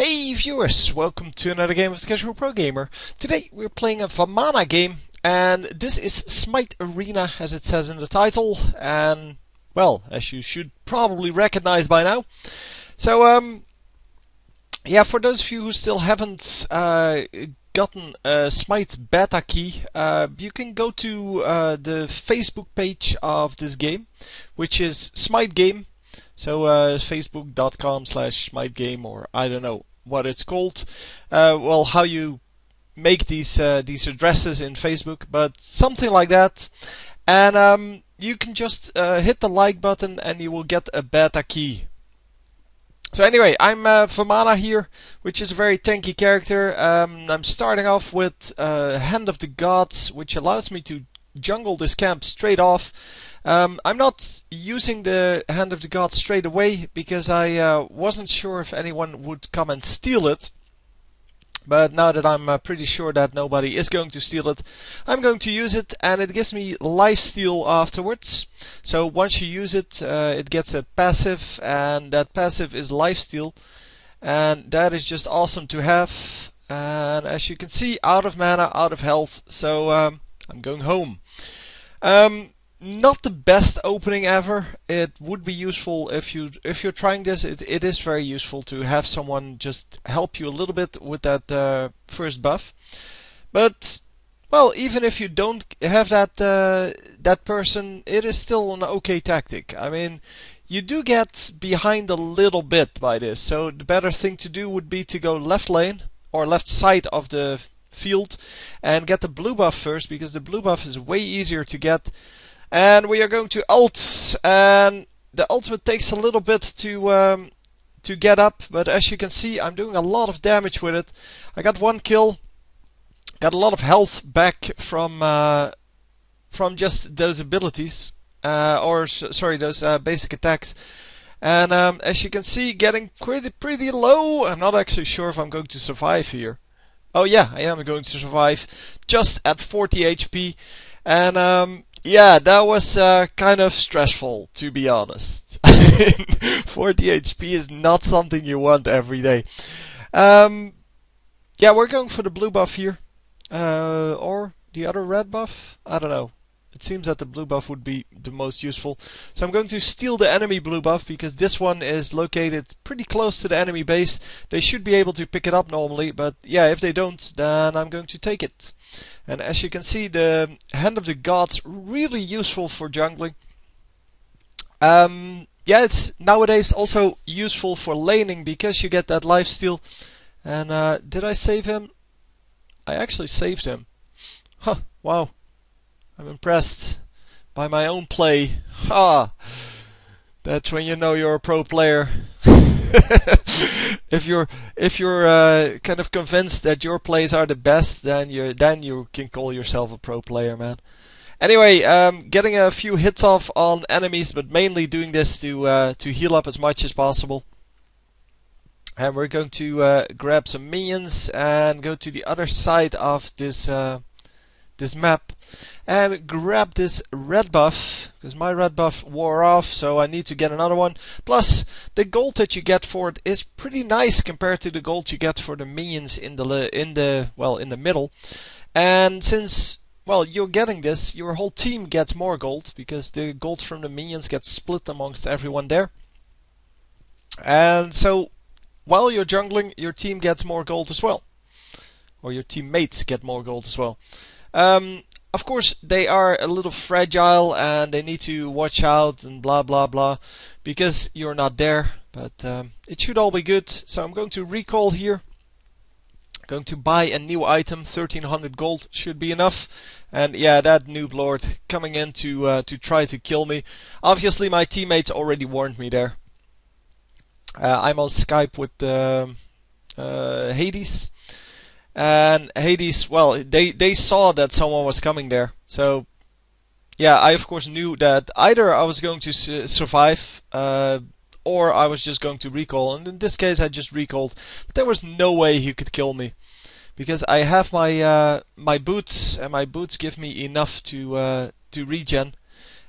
Hey viewers, welcome to another game of the Casual Pro Gamer. Today we're playing a Vamana game, and this is Smite Arena as it says in the title, and well, as you should probably recognize by now. So yeah, for those of you who still haven't gotten a Smite beta key, you can go to the Facebook page of this game, which is Smite Game. So facebook.com/Smite Game, or I don't know what it's called. Well, how you make these addresses in Facebook, but something like that. And you can just hit the like button, and you will get a beta key. So anyway, I'm Vamana here, which is a very tanky character. I'm starting off with Hand of the Gods, which allows me to jungle this camp straight off. I'm not using the Hand of the Gods straight away because I wasn't sure if anyone would come and steal it. But now that I'm pretty sure that nobody is going to steal it, I'm going to use it, and it gives me lifesteal afterwards. So once you use it, it gets a passive, and that passive is lifesteal, and that is just awesome to have. And as you can see, out of mana, out of health, so I'm going home. Not the best opening ever. It would be useful if you're trying this. It is very useful to have someone just help you a little bit with that first buff. But well, even if you don't have that person, it is still an okay tactic. I mean, you do get behind a little bit by this. So the better thing to do would be to go left lane or left side of the field and get the blue buff first, because the blue buff is way easier to get. And we are going to ult, and the ultimate takes a little bit to get up, but as you can see, I'm doing a lot of damage with it. I got one kill, got a lot of health back from just those abilities, sorry, those basic attacks. And as you can see, getting pretty low. I'm not actually sure if I'm going to survive here. Oh yeah, I am going to survive, just at 40 HP, and yeah, that was kind of stressful, to be honest. 40 HP is not something you want every day. Yeah, we're going for the blue buff here. Or the other red buff? I don't know. It seems that the blue buff would be the most useful. So I'm going to steal the enemy blue buff, because this one is located pretty close to the enemy base. They should be able to pick it up normally, but yeah, if they don't, then I'm going to take it. And as you can see, the Hand of the Gods really useful for jungling. Yeah, it's nowadays also useful for laning, because you get that lifesteal. And did I save him? I actually saved him. Huh, wow. I'm impressed by my own play. Ha! That's when you know you're a pro player. If you're kind of convinced that your plays are the best, then you can call yourself a pro player, man. Anyway, getting a few hits off on enemies, but mainly doing this to heal up as much as possible. And we're going to grab some minions and go to the other side of this map and grab this red buff, because my red buff wore off, so I need to get another one. Plus, the gold that you get for it is pretty nice compared to the gold you get for the minions in the middle. And since, well, you're getting this, your whole team gets more gold, because the gold from the minions gets split amongst everyone there. And so while you're jungling, your team gets more gold as well, or your teammates get more gold as well. Of course, they are a little fragile, and they need to watch out and blah blah blah, because you're not there. But it should all be good. So I'm going to recall here. Going to buy a new item. 1300 gold should be enough. And yeah, that noob lord coming in to try to kill me. Obviously, my teammates already warned me there. I'm on Skype with Hades. And Hades, well, they saw that someone was coming there. So, yeah, I of course knew that either I was going to survive, or I was just going to recall. And in this case, I just recalled. But there was no way he could kill me, because I have my boots, and my boots give me enough to regen.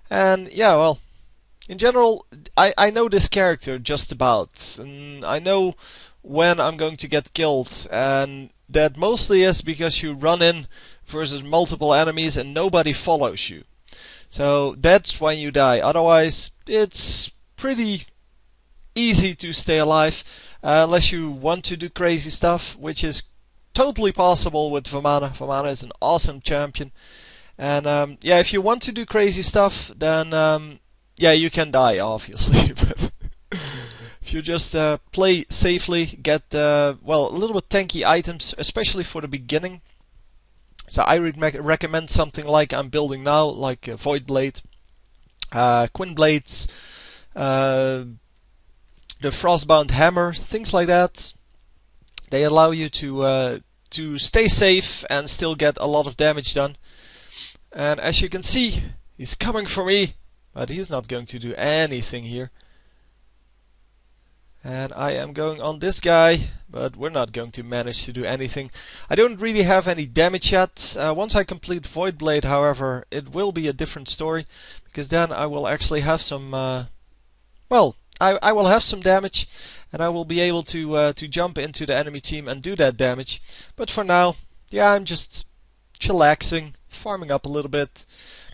And yeah, well, in general, I know this character just about, and I know when I'm going to get killed, and that mostly is because you run in versus multiple enemies and nobody follows you. So that's when you die. Otherwise, it's pretty easy to stay alive, unless you want to do crazy stuff, which is totally possible with Vamana. Vamana is an awesome champion. And yeah, if you want to do crazy stuff, then yeah, you can die, obviously. But if you just play safely, get well, a little bit tanky items, especially for the beginning. So I would recommend something like I'm building now, like Void Blade, Quinn Blades, the Frostbound Hammer, things like that. They allow you to stay safe and still get a lot of damage done. And as you can see, he's coming for me, but he's not going to do anything here. And I am going on this guy, but we're not going to manage to do anything. I don't really have any damage yet. Once I complete Void Blade, however, it will be a different story, because then I will actually have some, well, I will have some damage, and I will be able to jump into the enemy team and do that damage. But for now, yeah, I'm just chillaxing, farming up a little bit,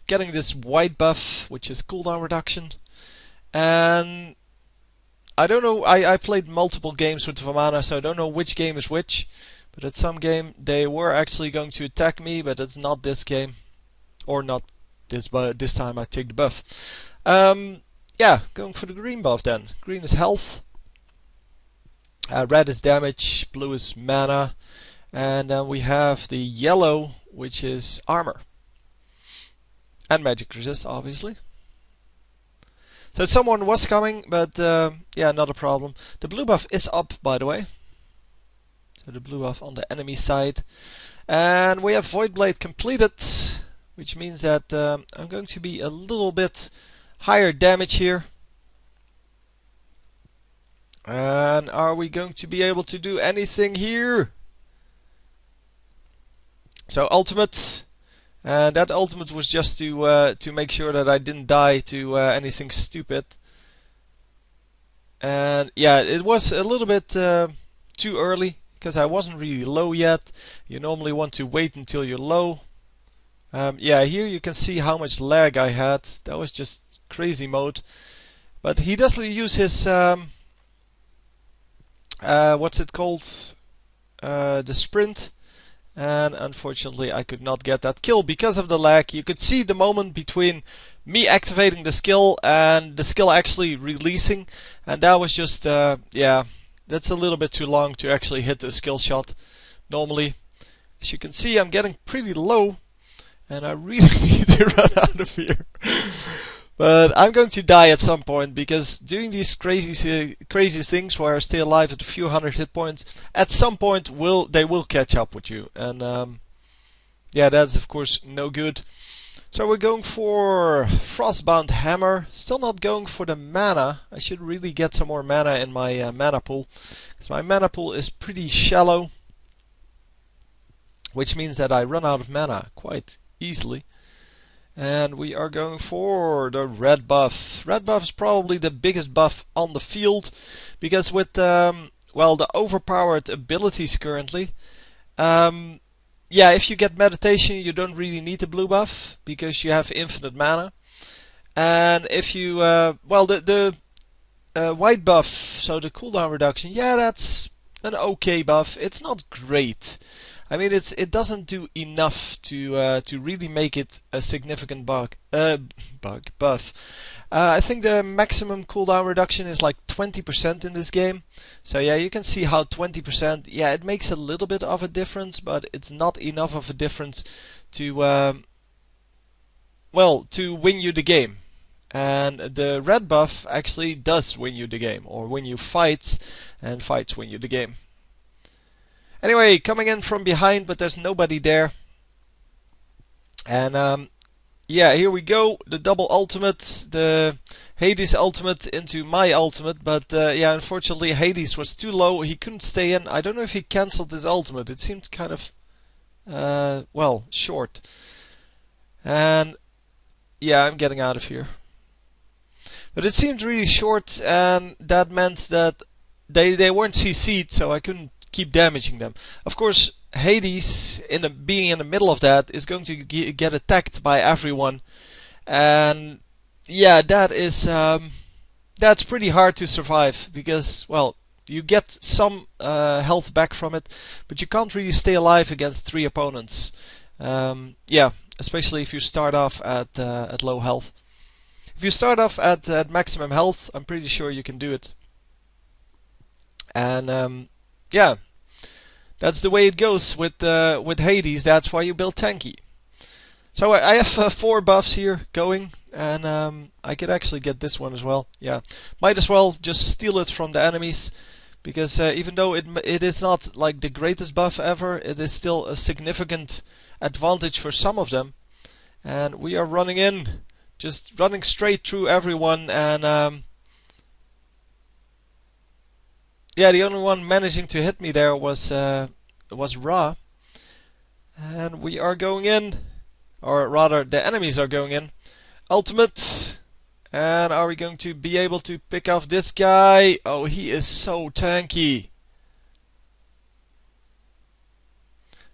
getting this white buff, which is cooldown reduction. And I don't know, I played multiple games with Vamana, so I don't know which game is which. But at some game they were actually going to attack me, but it's not this game. Or not this, but this time I take the buff. Yeah, going for the green buff then. Green is health, red is damage, blue is mana, and then we have the yellow, which is armor. And magic resist, obviously. So someone was coming, but yeah, not a problem. The blue buff is up, by the way. So the blue buff on the enemy side. And we have Void Blade completed, which means that I'm going to be a little bit higher damage here. And are we going to be able to do anything here? So ultimate, and that ultimate was just to make sure that I didn't die to anything stupid. And yeah, it was a little bit too early, because I wasn't really low yet. You normally want to wait until you're low. Yeah, here you can see how much lag I had. That was just crazy mode. But he does use his what's it called? The sprint. And unfortunately I could not get that kill because of the lag. You could see the moment between me activating the skill and the skill actually releasing, and that was just yeah, that's a little bit too long to actually hit the skill shot normally. As you can see, I'm getting pretty low, and I really need to run out of here. But I'm going to die at some point, because doing these crazy things where I stay alive at a few hundred hit points, at some point they will catch up with you, and yeah, that's of course no good. So we're going for Frostbound Hammer. Still not going for the mana. I should really get some more mana in my mana pool, because my mana pool is pretty shallow, which means that I run out of mana quite easily. And we are going for the red buff. Red buff is probably the biggest buff on the field, because with well, the overpowered abilities currently, yeah, if you get meditation, you don't really need the blue buff because you have infinite mana. And if you well, the white buff, so the cooldown reduction, yeah, that's an okay buff. It's not great. I mean, it doesn't do enough to really make it a significant buff. I think the maximum cooldown reduction is like 20% in this game. So yeah, you can see how 20%, yeah, it makes a little bit of a difference, but it's not enough of a difference to well, to win you the game. And the red buff actually does win you the game, or win you fights, and fights win you the game. Anyway, coming in from behind, but there's nobody there. And yeah, here we go. The double ultimate, the Hades ultimate into my ultimate. But yeah, unfortunately Hades was too low. He couldn't stay in. I don't know if he cancelled his ultimate. It seemed kind of, well, short. And yeah, I'm getting out of here. But it seemed really short, and that meant that they weren't CC'd, so I couldn't keep damaging them. Of course, Hades, being in the middle of that, is going to get attacked by everyone, and yeah, that's pretty hard to survive because, well, you get some health back from it, but you can't really stay alive against 3 opponents. Yeah, especially if you start off at low health. If you start off at maximum health, I'm pretty sure you can do it. And yeah, that's the way it goes with Hades. That's why you build tanky. So I have 4 buffs here going, and I could actually get this one as well. Yeah, might as well just steal it from the enemies, because even though it is not like the greatest buff ever, it is still a significant advantage for some of them. And we are running in, just running straight through everyone, and yeah, the only one managing to hit me there was Ra. And we are going in, or rather the enemies are going in. Ultimate. And are we going to be able to pick off this guy? Oh, he is so tanky.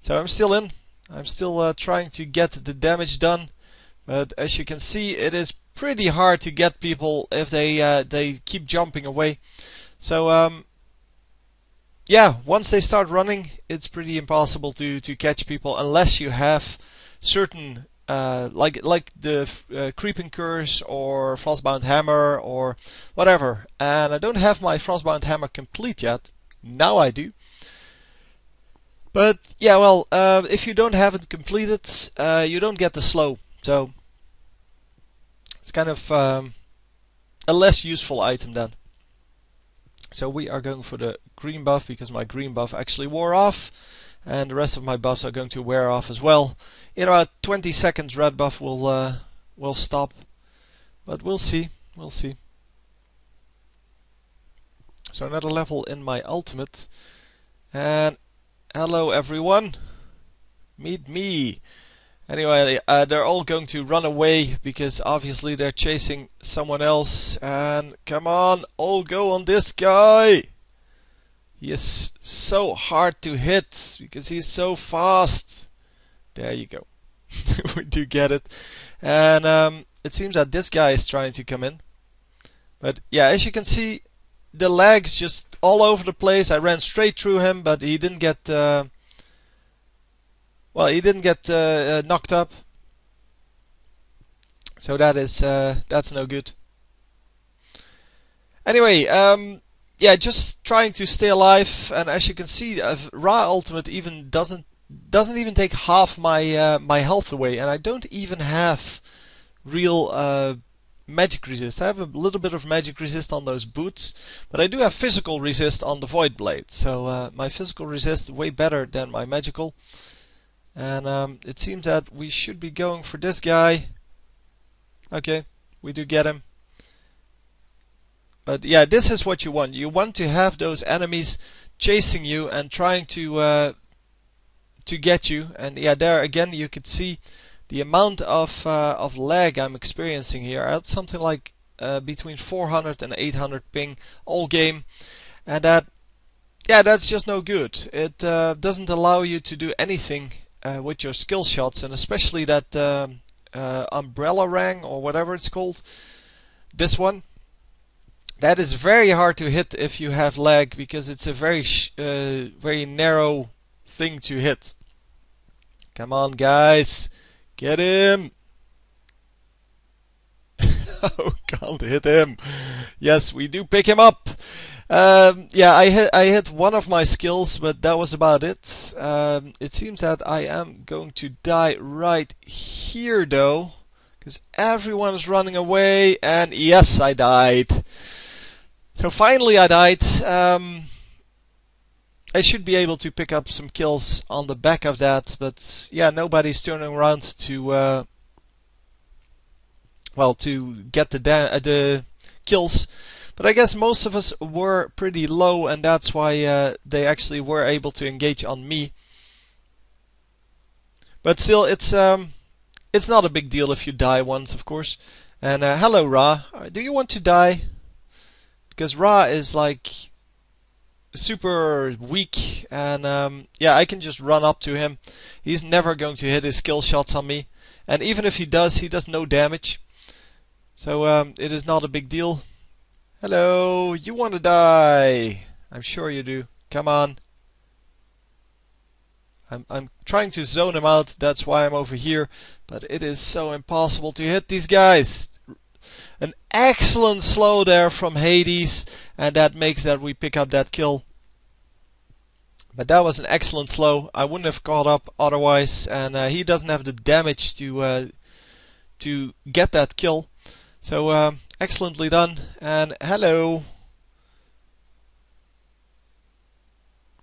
So I'm still in. I'm still trying to get the damage done. But as you can see, it is pretty hard to get people if they keep jumping away. So yeah, once they start running, it's pretty impossible to catch people unless you have certain like the creeping curse or frostbound hammer or whatever. And I don't have my frostbound hammer complete yet. Now I do. But yeah, well, if you don't have it completed, you don't get the slow. So it's kind of a less useful item then. So we are going for the green buff because my green buff actually wore off, and the rest of my buffs are going to wear off as well. In about 20 seconds, red buff will stop, but we'll see. We'll see. So another level in my ultimate, and hello everyone, meet me. Anyway, they're all going to run away because obviously they're chasing someone else. And come on, all go on this guy. He is so hard to hit because he's so fast. There you go. We do get it. And it seems that this guy is trying to come in. But yeah, as you can see, the legs just all over the place. I ran straight through him, but he didn't get... well, he didn't get knocked up, so that's no good. Anyway, yeah, just trying to stay alive, and as you can see, Ra ultimate even doesn't even take half my my health away, and I don't even have real magic resist. I have a little bit of magic resist on those boots, but I do have physical resist on the void blade. So my physical resist is way better than my magical. And it seems that we should be going for this guy. Okay, we do get him. But yeah, this is what you want. You want to have those enemies chasing you and trying to get you. And yeah, there again you could see the amount of lag I'm experiencing here. I had something like between 400 and 800 ping all game, and that's just no good. It doesn't allow you to do anything with your skill shots, and especially that umbrella rang or whatever it's called. This one, that is very hard to hit if you have lag because it's a very narrow thing to hit. Come on, guys, get him! Oh, can't hit him. Yes, we do pick him up. Yeah, I hit one of my skills, but that was about it. It seems that I am going to die right here, though, because everyone is running away, and yes, I died. So finally I died. I should be able to pick up some kills on the back of that, but yeah, nobody's turning around to well, to get the kills. But I guess most of us were pretty low, and that's why they actually were able to engage on me. But still, it's not a big deal if you die once, of course. And hello, Ra. Do you want to die? Because Ra is like super weak, and yeah, I can just run up to him. He's never going to hit his skill shots on me, and even if he does no damage. So it is not a big deal. Hello, you want to die? I'm sure you do. Come on. I'm trying to zone him out. That's why I'm over here, but it is so impossible to hit these guys. An excellent slow there from Hades, and that makes that we pick up that kill. But that was an excellent slow. I wouldn't have caught up otherwise, and he doesn't have the damage to get that kill. So excellently done. And hello.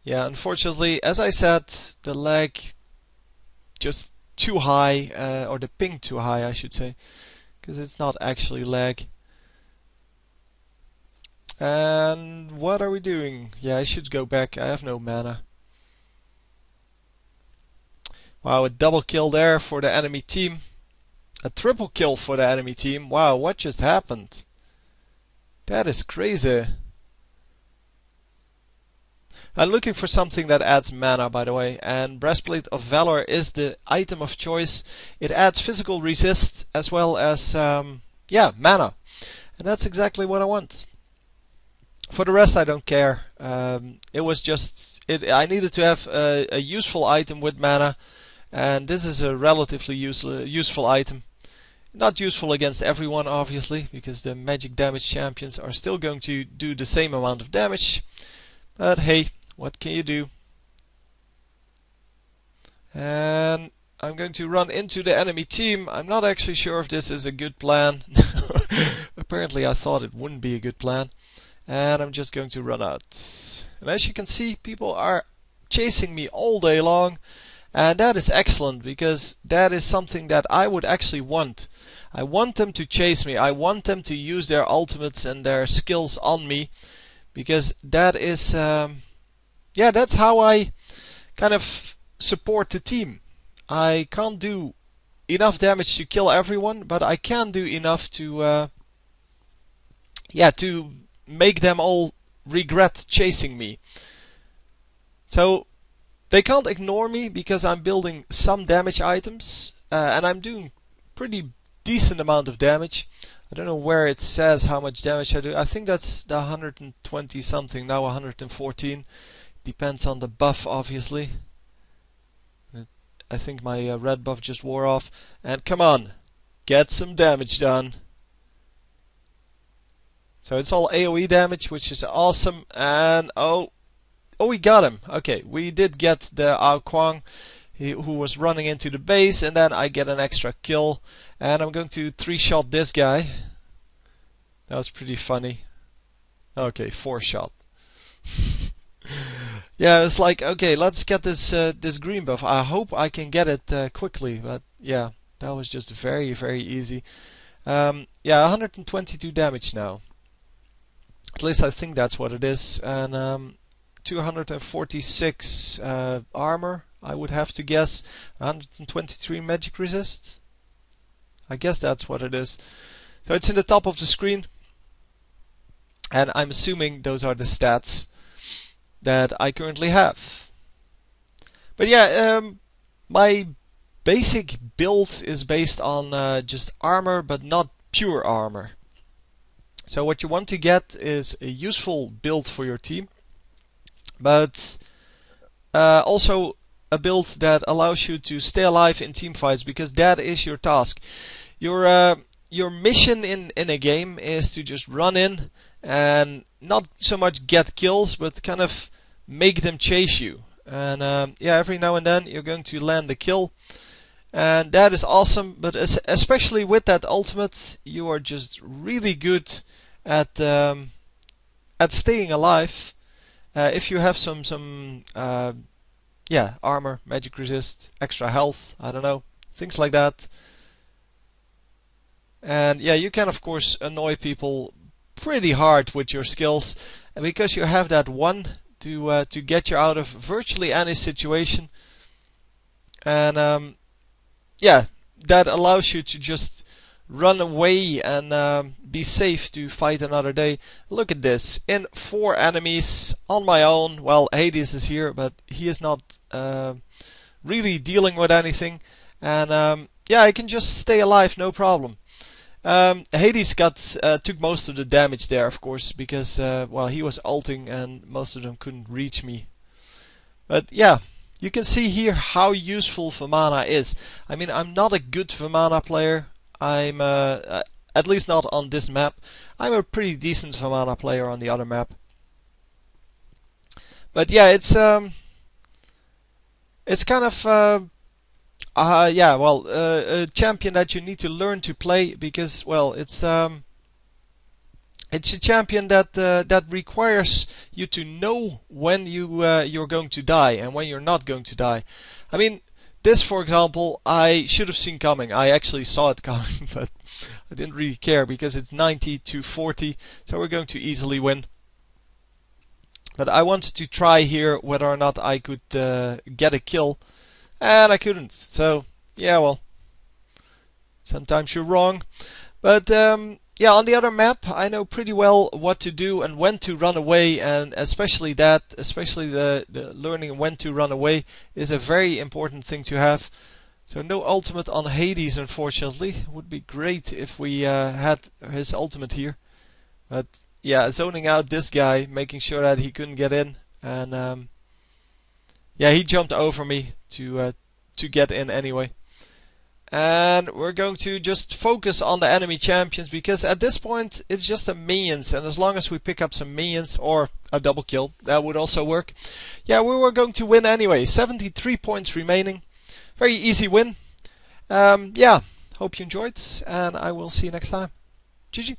Yeah, unfortunately, as I said, the lag just too high, or the ping too high, I should say, because it's not actually lag. And what are we doing? Yeah, I should go back. I have no mana. Wow, a double kill there for the enemy team. A triple kill for the enemy team. Wow, what just happened? That is crazy. I'm looking for something that adds mana, by the way, and Breastplate of Valor is the item of choice. It adds physical resist as well as, yeah, mana. And that's exactly what I want. For the rest, I don't care. It was just, I needed to have a useful item with mana, and this is a relatively useful item. Not useful against everyone, obviously, because the magic damage champions are still going to do the same amount of damage. But hey, what can you do? And I'm going to run into the enemy team. I'm not actually sure if this is a good plan. Apparently I thought it wouldn't be a good plan. And I'm just going to run out. And as you can see, people are chasing me all day long. And that is excellent, because that is something that I would actually want. I want them to chase me. I want them to use their ultimates and their skills on me. Because that is, yeah, that's how I kind of support the team. I can't do enough damage to kill everyone, but I can do enough to, yeah, to make them all regret chasing me. So they can't ignore me because I'm building some damage items, and I'm doing pretty decent amount of damage. I don't know where it says how much damage I do. I think that's the 120 something, now 114. Depends on the buff, obviously. I think my red buff just wore off. And come on, get some damage done. So it's all AoE damage, which is awesome. And oh, we got him. Okay, we did get the Ao Kuang, who was running into the base, and then I get an extra kill. And I'm going to 3-shot this guy. That was pretty funny. Okay, 4-shot. Yeah, it's like, okay, let's get this this green buff. I hope I can get it quickly, but yeah, that was just very, very easy. Yeah, 122 damage now. At least I think that's what it is. And 246 armor, I would have to guess. 123 magic resist. I guess that's what it is. So it's in the top of the screen. And I'm assuming those are the stats that I currently have. But yeah, my basic build is based on just armor, but not pure armor. So what you want to get is a useful build for your team, but also a build that allows you to stay alive in team fights, because that is your task. Your mission in a game is to just run in and not so much get kills, but kind of make them chase you. And yeah, every now and then you're going to land a kill, and that is awesome. But especially with that ultimate, you are just really good at staying alive. If you have some yeah, armor, magic resist, extra health, I don't know, things like that. And yeah, you can of course annoy people pretty hard with your skills, and because you have that one to get you out of virtually any situation. And yeah, that allows you to just run away and be safe to fight another day. Look at this. In 4 enemies on my own. Well, Hades is here, but he is not really dealing with anything. And yeah, I can just stay alive, no problem. Hades took most of the damage there, of course, because well, he was ulting and most of them couldn't reach me. But yeah, you can see here how useful Vamana is. I mean, I'm not a good Vamana player. I'm at least not on this map. I'm a pretty decent Vamana player on the other map. But yeah, it's kind of yeah, well, a champion that you need to learn to play because, well, it's a champion that that requires you to know when you're going to die and when you're not going to die. I mean, this, for example, I should have seen coming. I actually saw it coming, but I didn't really care because it's 90 to 40, so we're going to easily win. But I wanted to try here whether or not I could get a kill, and I couldn't. So yeah, well, sometimes you're wrong. But yeah, on the other map, I know pretty well what to do and when to run away, and especially the learning when to run away is a very important thing to have. So no ultimate on Hades, unfortunately. It would be great if we had his ultimate here. But yeah, zoning out this guy, making sure that he couldn't get in, and yeah, he jumped over me to get in anyway. And we're going to just focus on the enemy champions because at this point it's just the minions, and as long as we pick up some minions or a double kill, that would also work. Yeah, we were going to win anyway. 73 points remaining. Very easy win. Yeah, hope you enjoyed, and I will see you next time. GG.